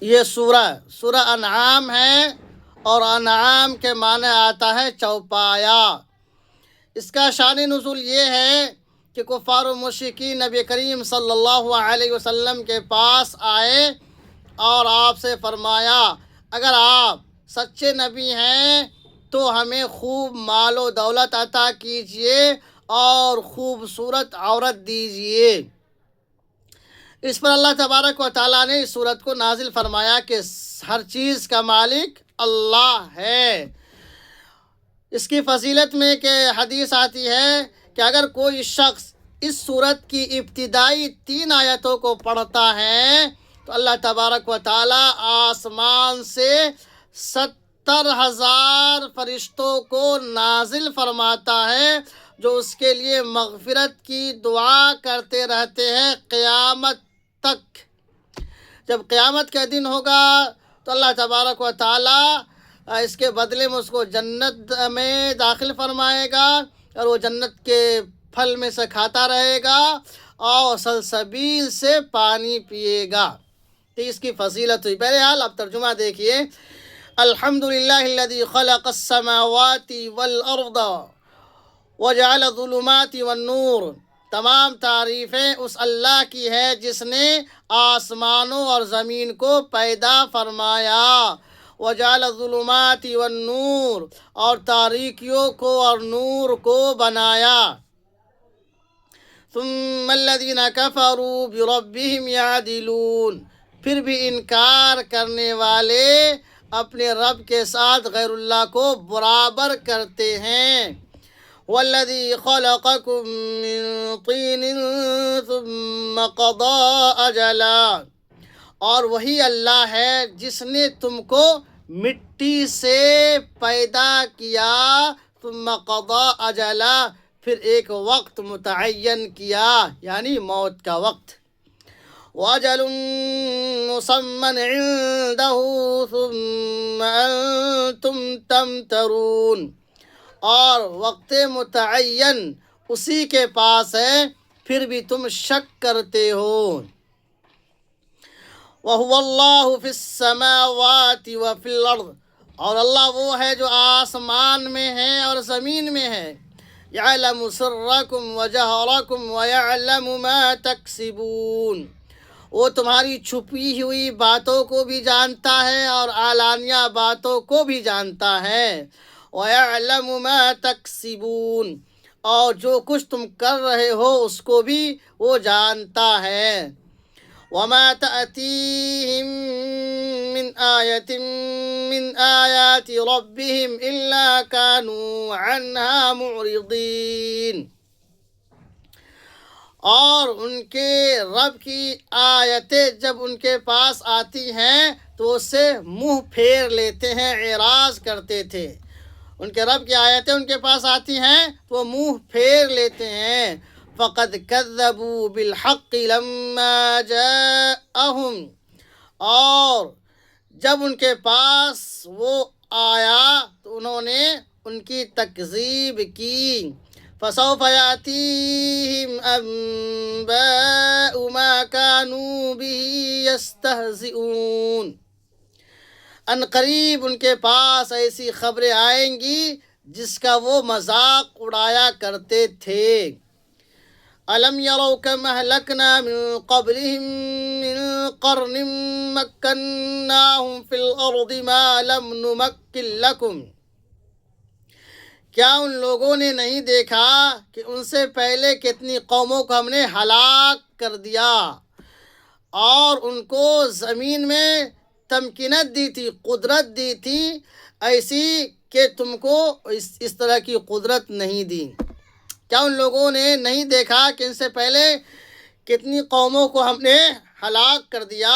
یہ سورہ انعام ہے، اور انعام کے معنی آتا ہے چوپایا۔ اس کا شان نزول یہ ہے کہ کفار و مشرکین نبی کریم صلی اللہ علیہ وسلم کے پاس آئے اور آپ سے فرمایا، اگر آپ سچے نبی ہیں تو ہمیں خوب مال و دولت عطا کیجئے اور خوبصورت عورت دیجئے۔ اس پر اللہ تبارک و تعالیٰ نے اس سورت کو نازل فرمایا کہ ہر چیز کا مالک اللہ ہے۔ اس کی فضیلت میں کہ حدیث آتی ہے کہ اگر کوئی شخص اس سورت کی ابتدائی 3 آیتوں کو پڑھتا ہے تو اللہ تبارک و تعالیٰ آسمان سے 70,000 فرشتوں کو نازل فرماتا ہے، جو اس کے لیے مغفرت کی دعا کرتے رہتے ہیں قیامت تک۔ جب قیامت کا دن ہوگا تو اللہ تبارک و تعالیٰ اس کے بدلے میں اس کو جنت میں داخل فرمائے گا، اور وہ جنت کے پھل میں سے کھاتا رہے گا اور سلسبیل سے پانی پیے گا۔ تو اس کی فضیلت ہوئی۔ بہرحال اب ترجمہ دیکھیے۔ الحمدللہ الذی خلق السماوات والارض وجعل الظلمات والنور۔ تمام تعریفیں اس اللہ کی ہے جس نے آسمانوں اور زمین کو پیدا فرمایا، وجعل الظلمات والنور، اور تاریکیوں کو اور نور کو بنایا۔ ثم الذین کفروا بربہم یعدلون، پھر بھی انکار کرنے والے اپنے رب کے ساتھ غیر اللہ کو برابر کرتے ہیں۔ والذی خلقکم من طین ثم قضى اجلا، اور وہی اللہ ہے جس نے تم کو مٹی سے پیدا کیا، ثم قضى اجلا، پھر ایک وقت متعین کیا، یعنی موت کا وقت۔ وَأَجَلٌ مُّسَمًّى عِندَهُ ثُمَّ أَنتُمْ تَمْتَرُونَ، اور وقت متعین اسی کے پاس ہے، پھر بھی تم شک کرتے ہو۔ وَهُوَ اللَّهُ فِي السَّمَاوَاتِ وَفِي الْأَرْضِ، اور اللہ وہ ہے جو آسمان میں ہے اور زمین میں ہے۔ يَعْلَمُ سِرَّكُمْ وَجَهْرَكُمْ وَيَعْلَمُ مَا تَكْسِبُونَ، وہ تمہاری چھپی ہوئی باتوں کو بھی جانتا ہے اور اعلانیہ باتوں کو بھی جانتا ہے۔ وَيَعْلَمُ مَا تَكْسِبُونَ، اور جو کچھ تم کر رہے ہو اس کو بھی وہ جانتا ہے۔ وَمَا تَأْتِيهِم مِّنْ آيَةٍ مِّنْ آيَاتِ رَبِّهِمْ إِلَّا كَانُوا عَنْهَا مُعْرِضِينَ، اور ان کے رب کی آیتیں جب ان کے پاس آتی ہیں تو اس سے منہ پھیر لیتے ہیں، اعراض کرتے تھے۔ ان کے رب کی آیتیں ان کے پاس آتی ہیں تو وہ منہ پھیر لیتے ہیں۔ فَقَدْ كَذَّبُوا بِالْحَقِّ لَمَّا جَاءَهُمْ، اور جب ان کے پاس وہ آیا تو انہوں نے ان کی تکذیب کی۔ فَسَوْفَ يَأْتِيهِمْ أَنبَاءُ مَا كَانُوا بِهِ يَسْتَهْزِئُونَ، ان قریب ان کے پاس ایسی خبریں آئیں گی جس کا وہ مذاق اڑایا کرتے تھے۔ أَلَمْ يَرَوْا كَمْ أَهْلَكْنَا مِنْ قَبْلِهِمْ مِنْ قَرْنٍ مَّكَّنَّاهُمْ فِي الْأَرْضِ مَا لَمْ نُمَكِّن لَكُمْ، کیا ان لوگوں نے نہیں دیکھا کہ ان سے پہلے کتنی قوموں کو ہم نے ہلاک کر دیا اور ان کو زمین میں تمکینت دی تھی، قدرت دی تھی، ایسی کہ تم کو اس طرح کی قدرت نہیں دی۔ کیا ان لوگوں نے نہیں دیکھا کہ ان سے پہلے کتنی قوموں کو ہم نے ہلاک کر دیا،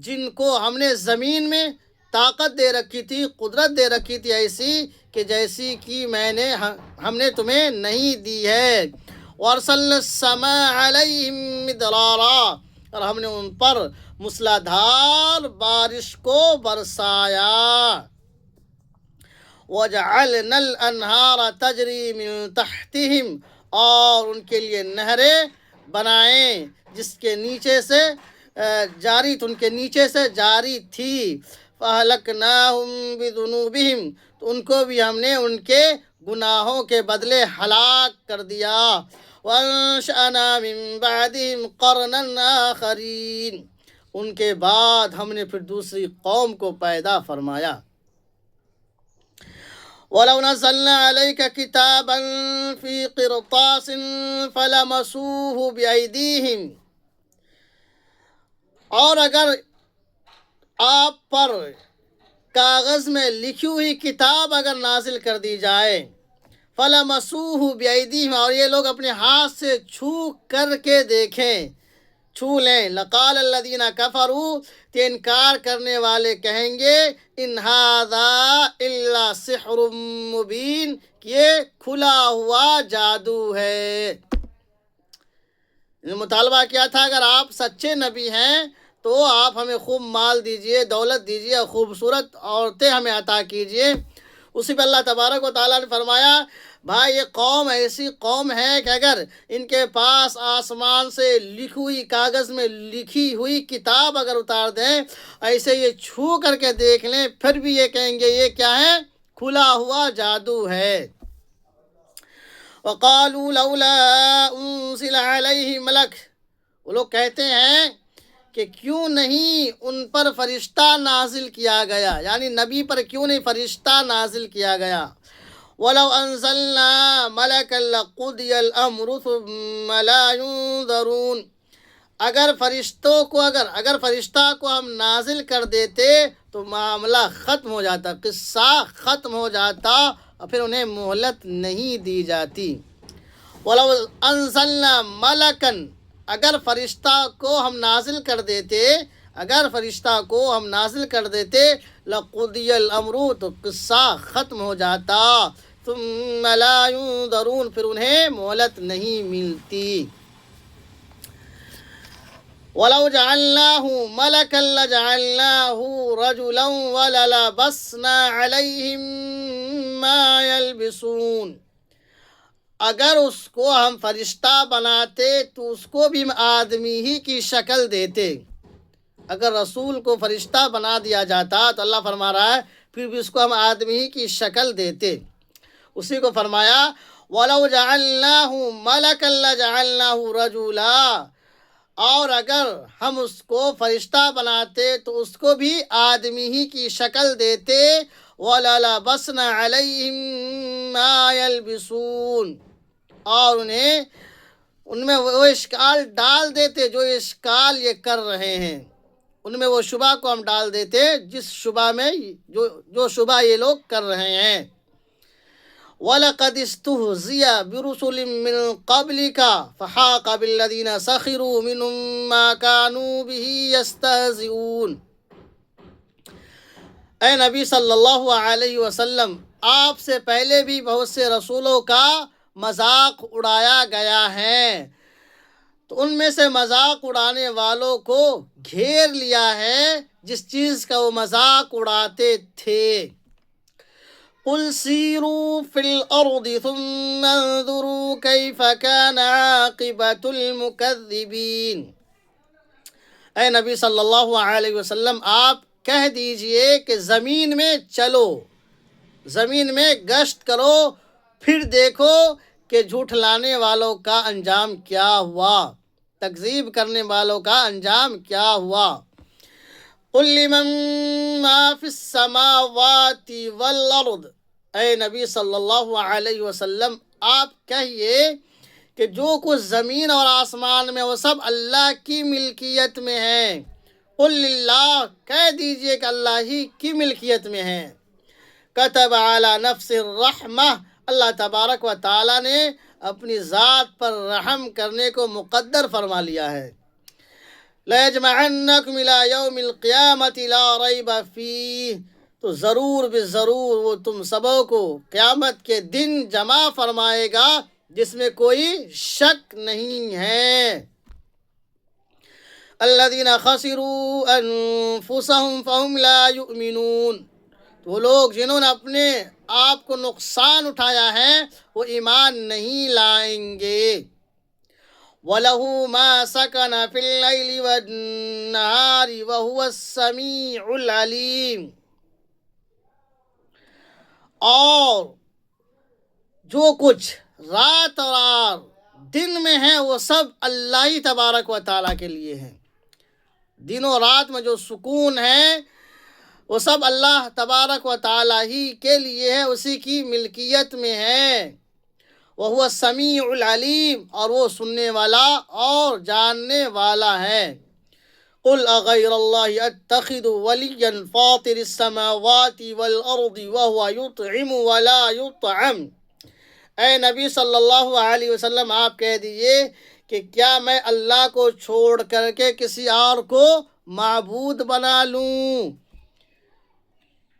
جن کو ہم نے زمین میں طاقت دے رکھی تھی، قدرت دے رکھی تھی، ایسی کہ جیسی کہ ہم نے تمہیں نہیں دی ہے۔ وَأَرْسَلْنَا السَّمَاءَ عَلَيْهِم مِّدْرَارًا، اور ہم نے ان پر موسلادھار بارش کو برسایا۔ وَجَعَلْنَا الْأَنْهَارَ تَجْرِي مِن تَحْتِهِمْ، اور ان کے لیے نہریں بنائیں جس کے نیچے سے جاری ان کے نیچے سے جاری تھی۔ فَأَهْلَكْنَاهُمْ بِذُنُوبِهِمْ، تو ان کو بھی ہم نے ان کے گناہوں کے بدلے ہلاک کر دیا۔ وَأَنشَأْنَا مِن بَعْدِهِمْ قَرْنًا آخَرِينَ، ان کے بعد ہم نے پھر دوسری قوم کو پیدا فرمایا۔ وَلَوْ نَزَّلْنَا عَلَيْكَ كِتَابًا فِي قِرْطَاسٍ فَلَمَسُوهُ بِأَيْدِيهِمْ، اور اگر آپ پر کاغذ میں لکھی ہوئی کتاب اگر نازل کر دی جائے، فَلَمَسُوهُ بِأَيْدِيهِمْ، اور یہ لوگ اپنے ہاتھ سے چھو کر کے دیکھیں، چھو لیں، لَقَالَ الَّذِينَ كَفَرُوا، کہ انکار کرنے والے کہیں گے، إِنْ هَذَا إِلَّا سِحْرٌ مُبِينٌ، کہ یہ کھلا ہوا جادو ہے۔ مطالبہ کیا تھا، اگر آپ سچے نبی ہیں تو آپ ہمیں خوب مال دیجئے، دولت دیجئے، خوبصورت عورتیں ہمیں عطا کیجئے۔ اسی پہ اللہ تبارک و تعالیٰ نے فرمایا، بھائی یہ قوم ایسی قوم ہے کہ اگر ان کے پاس آسمان سے لکھی ہوئی کاغذ میں لکھی ہوئی کتاب اگر اتار دیں، ایسے یہ چھو کر کے دیکھ لیں، پھر بھی یہ کہیں گے یہ کیا ہے؟ کھلا ہوا جادو ہے۔ وَقَالُوا لَوْلَا أُنزِلَ عَلَيْهِ مَلَكٌ، وہ لوگ کہتے ہیں کہ کیوں نہیں ان پر فرشتہ نازل کیا گیا، یعنی نبی پر کیوں نہیں فرشتہ نازل کیا گیا۔ وَلَوْ أَنزَلْنَا مَلَكًا لَقُضِيَ الْأَمْرُ ثُمَّ لَا يُنظَرُونَ، اگر فرشتہ کو ہم نازل کر دیتے تو معاملہ ختم ہو جاتا، قصہ ختم ہو جاتا، اور پھر انہیں مہلت نہیں دی جاتی۔ وَلَوْ أَنزَلْنَا مَلَكًا، اگر فرشتہ کو ہم نازل کر دیتے لَقُضِيَ الْأَمْرُ، تو قصہ ختم ہو جاتا، ثُمَّ لَا يُنظَرُونَ، پھر انہیں مہلت نہیں ملتی۔ وَلَوْ جَعَلْنَاهُ مَلَكًا لَجَعَلْنَاهُ رَجُلًا وَلَلَبَسْنَا عَلَيْهِمْ مَا يَلْبِسُونَ، اگر اس کو ہم فرشتہ بناتے تو اس کو بھی ہم آدمی ہی کی شکل دیتے۔ اگر رسول کو فرشتہ بنا دیا جاتا تو اللہ فرما رہا ہے پھر بھی اس کو ہم آدمی ہی کی شکل دیتے۔ اسی کو فرمایا وَلَوْ جَعَلْنَاهُ مَلَكًا لَجَعَلْنَاهُ رَجُلًا، اور اگر ہم اس کو فرشتہ بناتے تو اس کو بھی آدمی ہی کی شکل دیتے، وَلَلَبَسْنَا عَلَيْهِمْ مَا يَلْبِسُونَ، اور ان میں وہ اشکال ڈال دیتے جو اشکال یہ کر رہے ہیں، ان میں وہ شبہ کو ہم ڈال دیتے جس شبہ میں جو شبہ یہ لوگ کر رہے ہیں۔ وَلَقَدِ اسْتُهْزِئَ بِرُسُلٍ مِّن قَبْلِكَ فَحَاقَ بِالَّذِينَ سَخِرُوا مِنْهُم مَّا كَانُوا بِهِ يَسْتَهْزِئُونَ، اے نبی صلی اللہ علیہ وسلم، آپ سے پہلے بھی بہت سے رسولوں کا مذاق اڑایا گیا ہے، تو ان میں سے مذاق اڑانے والوں کو گھیر لیا ہے جس چیز کا وہ مذاق اڑاتے تھے۔ قُلْ سِیرُوا فِی الْأَرْضِ ثُمَّ انظُرُوا کَیْفَ کَانَ عَاقِبَةُ الْمُکَذِّبِینَ، اے نبی صلی اللہ علیہ وسلم آپ کہہ دیجئے کہ زمین میں چلو، زمین میں گشت کرو، پھر دیکھو کہ جھوٹلانے والوں کا انجام کیا ہوا، تکذیب کرنے والوں کا انجام کیا ہوا۔ قُل لِّمَن مَّا فِی السَّمَاوَاتِ وَالْأَرْضِ، اے نبی صلی اللہ علیہ وسلم آپ کہیے کہ جو کچھ زمین اور آسمان میں وہ سب اللہ کی ملکیت میں ہے۔ قُل لِّلَّہ، کہہ دیجئے کہ اللہ ہی کی ملکیت میں ہے۔ کتب علی نفس الرحمہ، اللہ تبارک و تعالیٰ نے اپنی ذات پر رحم کرنے کو مقدر فرما لیا ہے۔ لَيَجْمَعَنَّكُمْ إِلَىٰ يَوْمِ الْقِيَامَةِ لَا رَيْبَ فِيهِ، تو ضرور بالضرور وہ تم سبوں کو قیامت کے دن جمع فرمائے گا جس میں کوئی شک نہیں ہے۔ الَّذِينَ خَسِرُوا أَنفُسَهُمْ فَهُمْ لَا يُؤْمِنُونَ، تو وہ لوگ جنہوں نے اپنے آپ کو نقصان اٹھایا ہے وہ ایمان نہیں لائیں گے۔ وَلَهُ مَا سَكَنَ فِي اللَّيْلِ وَالنَّهَارِ وَهُوَ السَّمِيعُ الْعَلِيمُ۔ اور جو کچھ رات اور دن میں ہے وہ سب اللہ ہی تبارک و تعالیٰ کے لیے ہیں۔ دن و رات میں جو سکون ہے وہ سب اللہ تبارک و تعالیٰ ہی کے لیے ہے، اسی کی ملکیت میں ہے۔ وَهُوَ السَّمِيعُ الْعَلِيمُ، اور وہ سننے والا اور جاننے والا ہے۔ قُلْ أَغَيْرَ اللَّهِ أَتَّخِذُ وَلِيًّا فَاطِرِ السَّمَاوَاتِ وَالْأَرْضِ وَهُوَ يُطْعِمُ وَلَا يُطْعَمُ۔ اے نبی صلی اللہ علیہ وسلم آپ کہہ دیجئے کہ کیا میں اللہ کو چھوڑ کر کے کسی اور کو معبود بنا لوں؟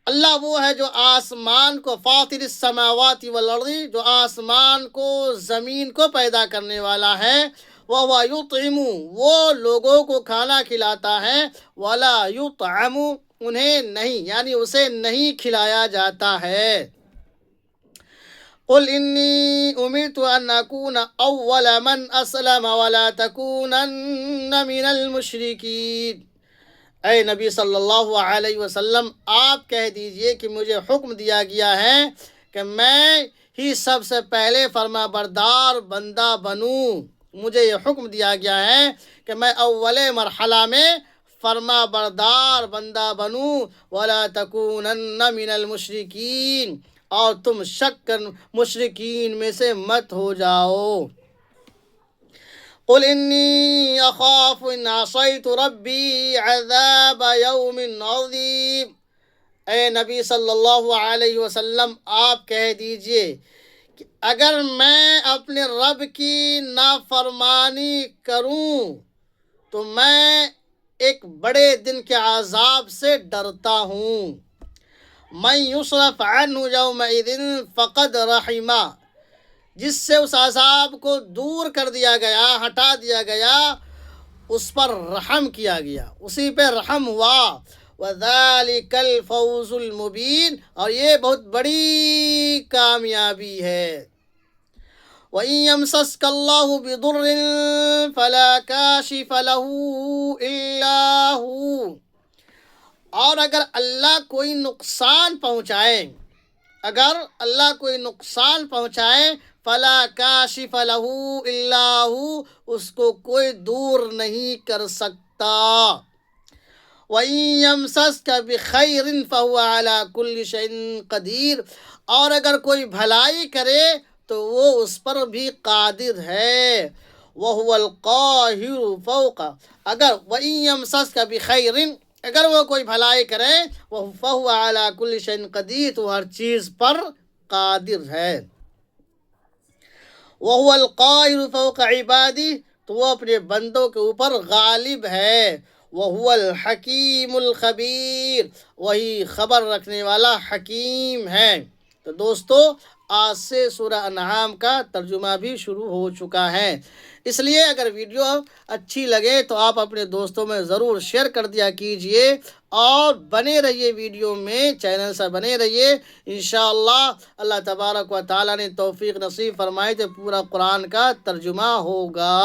اللہ وہ ہے جو آسمان کو، فاطر السماوات والارض، جو آسمان کو زمین کو پیدا کرنے والا ہے۔ وَهُوَ يُطْعِمُ، وہ لوگوں کو کھانا کھلاتا ہے، وَلَا يُطْعَمُ، انہیں نہیں، یعنی اسے نہیں کھلایا جاتا ہے۔ قُلْ إِنِّي أُمِرْتُ أَنْ أَكُونَ أَوَّلَ مَنْ أَسْلَمَ وَلَا تَكُونَنَّ مِنَ الْمُشْرِكِينَ۔ اے نبی صلی اللہ علیہ وسلم آپ کہہ دیجئے کہ مجھے حکم دیا گیا ہے کہ میں ہی سب سے پہلے فرما بردار بندہ بنوں۔ مجھے یہ حکم دیا گیا ہے کہ میں اول مرحلہ میں فرما بردار بندہ بنوں۔ وَلَا تَكُونَنَّ مِنَ الْمُشْرِكِينَ، اور تم شک مشرکین میں سے مت ہو جاؤ۔ قُلْ إِنِّي أَخَافُ إِنْ عَصَيْتُ رَبِّي عَذَابَ يَوْمٍ عَظِيمٍ۔ اے نبی صلی اللہ علیہ وسلم آپ کہہ دیجئے کہ اگر میں اپنے رب کی نافرمانی کروں تو میں ایک بڑے دن کے عذاب سے ڈرتا ہوں۔ مَن يُصْرَفْ عَنْهُ يَوْمَئِذٍ فَقَدْ رَحِمَهُ، جس سے اس عذاب کو دور کر دیا گیا، ہٹا دیا گیا، اس پر رحم کیا گیا، اسی پہ رحم ہوا۔ وَذَلِكَ الْفَوْزُ الْمُبِينُ، اور یہ بہت بڑی کامیابی ہے۔ وَإِن يَمْسَسْكَ اللَّهُ بِضُرٍّ فَلَا كَاشِفَ لَهُ إِلَّا هُوَ، اور اگر اللہ کوئی نقصان پہنچائے، اگر اللہ کوئی نقصان پہنچائے، فلا کاشف لہ الا ہو، اس کو کوئی دور نہیں کر سکتا۔ وَإِن يَمْسَسْكَ بِخَيْرٍ فَهُوَ عَلَى كُلِّ شَيْءٍ قَدِيرٌ، اور اگر کوئی بھلائی کرے تو وہ اس پر بھی قادر ہے۔ وَهُوَ الْقَاهِرُ فَوْقَ، اگر وَإِن يَمْسَسْكَ بِخَيْرٍ، اگر وہ کوئی بھلائی کرے، فَهُوَ عَلَى كُلِّ شَيْءٍ قَدِيرٌ، تو ہر چیز پر قادر ہے۔ وَهُوَ الْقَاهِرُ فَوْقَ عِبَادِهِ، تو وہ اپنے بندوں کے اوپر غالب ہے۔ وَهُوَ الْحَكِيمُ الْخَبِيرُ، وہی خبر رکھنے والا حکیم ہے۔ تو دوستو آج سے سورہ انعام کا ترجمہ بھی شروع ہو چکا ہے، اس لیے اگر ویڈیو اچھی لگے تو آپ اپنے دوستوں میں ضرور شیئر کر دیا کیجئے، اور بنے رہیے ویڈیو میں، چینل سے بنے رہیے۔ انشاءاللہ اللہ تبارک و تعالیٰ نے توفیق نصیب فرمائے تو پورا قرآن کا ترجمہ ہوگا۔